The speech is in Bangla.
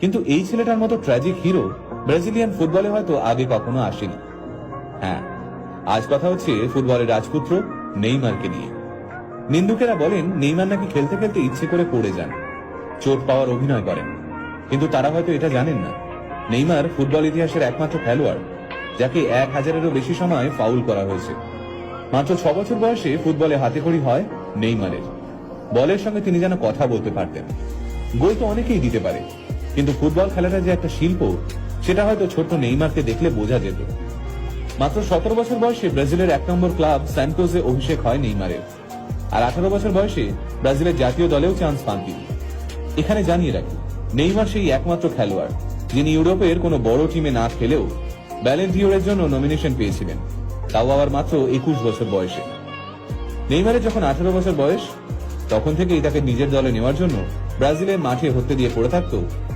কিন্তু এই ছেলেটার মতো ট্র্যাজিক হিরো ব্রাজিলিয়ান ফুটবলে হয়তো আগে কখনো আসেনি। হ্যাঁ, আজ কথা হচ্ছে ফুটবলের রাজপুত্র নেইমারকে নিয়ে। নিন্দুকেরা বলেন নেইমার নাকি খেলতে খেলতে ইচ্ছে করে পড়ে যান, চোট পাওয়ার অভিনয় করেন। কিন্তু তারা হয়তো এটা জানেন না, নেইমার ফুটবল ইতিহাসের একমাত্র খেলোয়াড় যাকে 1000-এরও বেশি সময় ফাউল করা হয়েছে। মাত্র 6 বছর বয়সে ফুটবলে হাতেখড়ি হয় নেইমারের। বলের সঙ্গে তিনি যেন কথা বলতে পারতেন। গোল তো অনেকেই দিতে পারে, কিন্তু ফুটবল খেলাটা যে একটা শিল্প, সেটা হয়তো ছোট্ট নেইমারকে দেখলে বোঝা যেত। মাত্র 17 বছর বয়সে ব্রাজিলের 1 নম্বর ক্লাব স্যান্টোসে অভিষেক হয় নেইমারের। আর 18 বছর বয়সে ব্রাজিলের জাতীয় দলেও চান্স পান তিনি। এখানে জানিয়ে রাখি, নেইমার সেই একমাত্র খেলোয়াড় যিনি ইউরোপের কোনো বড় টিমে না খেলেও ব্যালেন ডিওরের জন্য নমিনেশন পেয়েছিলেন, তাও আবার মাত্র 21 বছর বয়সে। নেইমারের যখন 18 বছর বয়স, তখন থেকেই তাকে নিজের দলে নেওয়ার জন্য ব্রাজিলের মাঠে হতে দিয়ে পড়ে থাকতো